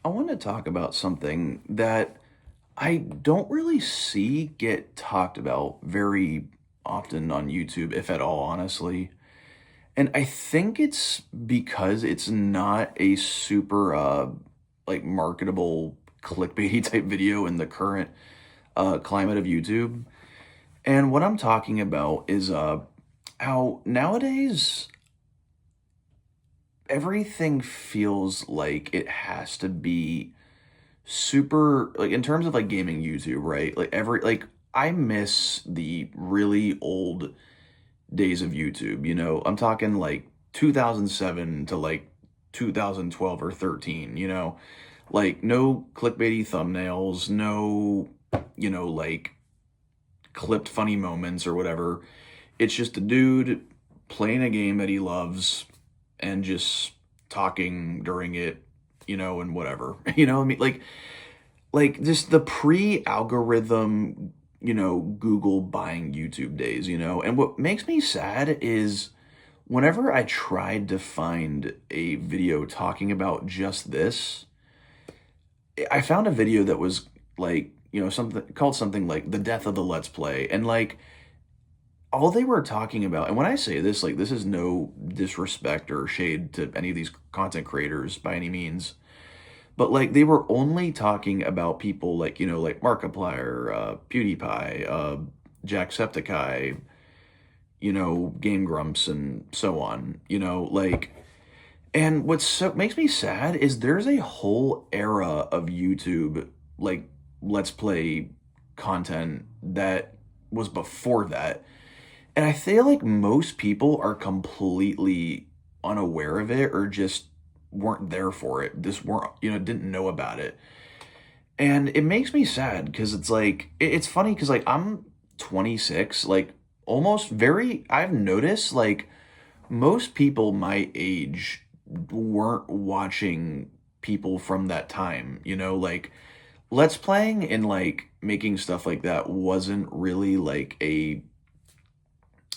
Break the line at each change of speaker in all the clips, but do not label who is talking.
I want to talk about something that I don't really see get talked about very often on YouTube, if at all, honestly. And I think it's because it's not a super like marketable clickbaity type video in the current climate of YouTube. And what I'm talking about is how nowadays everything feels like it has to be super, like, in terms of like gaming YouTube, right? Like I miss the really old days of YouTube, I'm talking like 2007 to like 2012 or 13, like no clickbaity thumbnails, no, like clipped funny moments or whatever. It's just a dude playing a game that he loves and just talking during it, and whatever. What I mean? Like just the pre-algorithm, Google buying YouTube days, and what makes me sad is whenever I tried to find a video talking about just this, I found a video that was like, something called something like the death of the Let's Play. And like all they were talking about, and when I say this, like, this is no disrespect or shade to any of these content creators by any means, but like they were only talking about people like, like Markiplier, PewDiePie, Jacksepticeye, Game Grumps, and so on, like. And what so makes me sad is there's a whole era of YouTube, like, Let's Play content that was before that. And I feel like most people are completely unaware of it or just weren't there for it. Just weren't, didn't know about it. And it makes me sad because it's like, it's funny because, like, I'm 26, like, almost very, I've noticed, like, most people my age weren't watching people from that time, like let's playing and like making stuff like that wasn't really like a,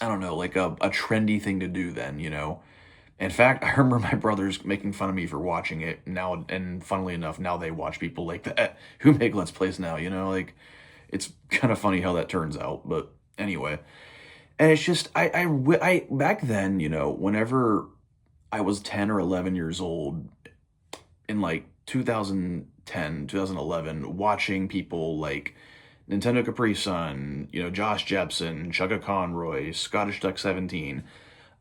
I don't know, like a trendy thing to do then, In fact, I remember my brothers making fun of me for watching it now, and funnily enough, now they watch people like that who make let's plays now, like it's kind of funny how that turns out, but anyway. And it's just I back then, whenever I was 10 or 11 years old in like 2010, 2011, watching people like Nintendo Capri Sun, Josh Jepson, Chugga Conroy, Scottish Duck 17.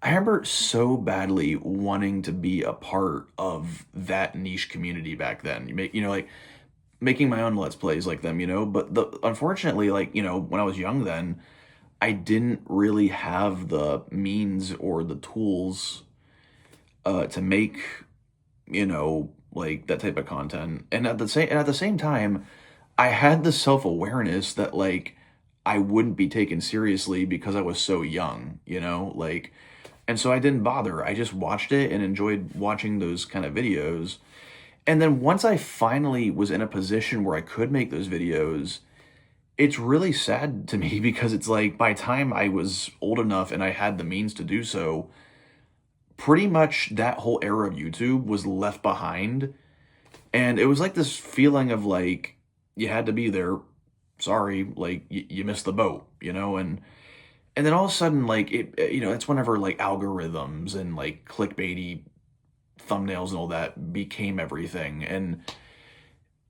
I remember so badly wanting to be a part of that niche community back then. Like making my own Let's Plays like them, but unfortunately, like, when I was young then, I didn't really have the means or the tools to make, like that type of content. And at the same time, I had the self-awareness that like I wouldn't be taken seriously because I was so young, like, and so I didn't bother. I just watched it and enjoyed watching those kind of videos. And then once I finally was in a position where I could make those videos, it's really sad to me because it's like by the time I was old enough and I had the means to do so, pretty much that whole era of YouTube was left behind. And it was like this feeling of like you had to be there. Sorry, like you missed the boat, and then all of a sudden, like it's whenever like algorithms and like clickbaity thumbnails and all that became everything, and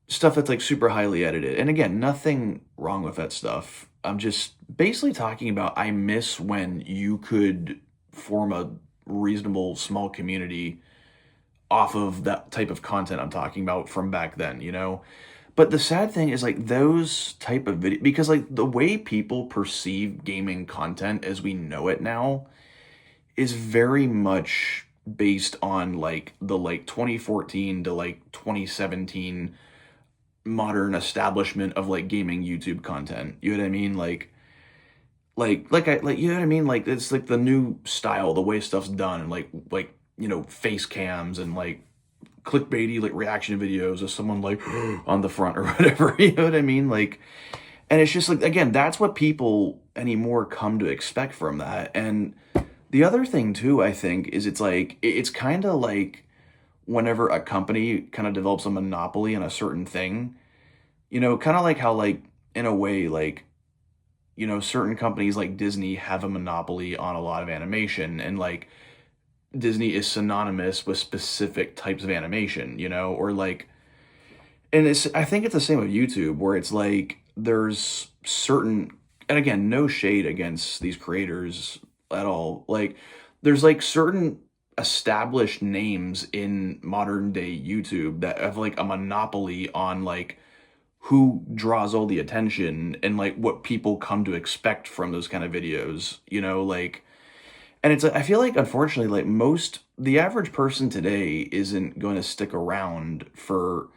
stuff that's like super highly edited. And again, nothing wrong with that stuff. I'm just basically talking about I miss when you could form a reasonable small community off of that type of content I'm talking about from back then, But the sad thing is like those type of video, because like the way people perceive gaming content as we know it now is very much based on like the like 2014 to like 2017 modern establishment of like gaming YouTube content. You know what I mean? You know what I mean? Like it's like the new style, the way stuff's done, and like face cams and like clickbaity like reaction videos of someone like on the front or whatever. You know what I mean? Like, and it's just like again, that's what people anymore come to expect from that. And the other thing too, I think, is it's like it's kind of like whenever a company kind of develops a monopoly on a certain thing, kind of like how, like, in a way, like, certain companies like Disney have a monopoly on a lot of animation, and like Disney is synonymous with specific types of animation, or like, and I think it's the same with YouTube, where it's like there's certain, and again, no shade against these creators at all. Like, there's like certain established names in modern day YouTube that have like a monopoly on like who draws all the attention and like what people come to expect from those kind of videos, like, and I feel like, unfortunately, like, the average person today isn't going to stick around for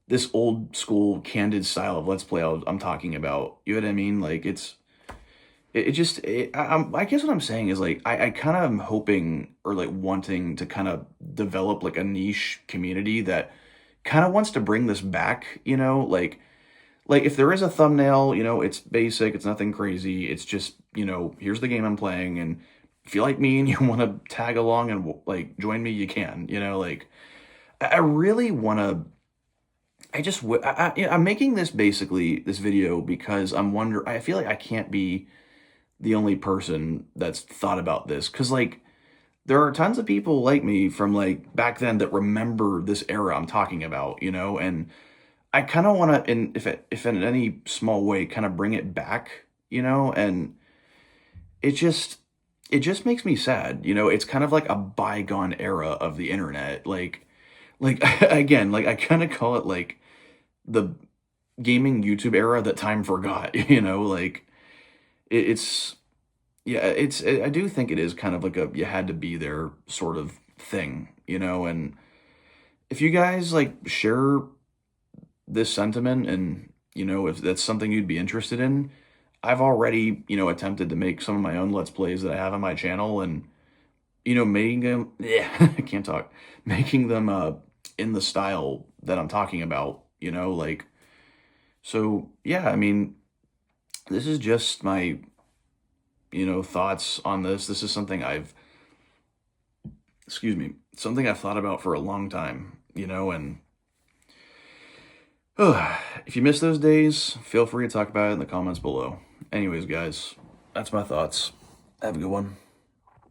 this old school candid style of Let's Play I'm talking about. You know what I mean? Like, it just, I guess what I'm saying is, like, I kind of am hoping, or like wanting to kind of develop like a niche community that kind of wants to bring this back, like if there is a thumbnail, it's basic, it's nothing crazy. It's just, here's the game I'm playing, and if you like me and you want to tag along and like join me, you can, like I really want to. I'm making this basically this video because I feel like I can't be the only person that's thought about this, because like there are tons of people like me from like back then that remember this era I'm talking about, and I kind of want to, if in any small way, kind of bring it back, and it just it just makes me sad, It's kind of like a bygone era of the internet, like again, like I kind of call it like the gaming YouTube era that time forgot, like it's yeah, I do think it is kind of like a you had to be there sort of thing, and if you guys like share this sentiment, and if that's something you'd be interested in, I've already attempted to make some of my own Let's Plays that I have on my channel, and making them, yeah, I can't talk, making them in the style that I'm talking about, like, so yeah, I mean, this is just my thoughts on this is something something I've thought about for a long time, and if you miss those days, feel free to talk about it in the comments below. Anyways, guys, that's my thoughts. Have a good one.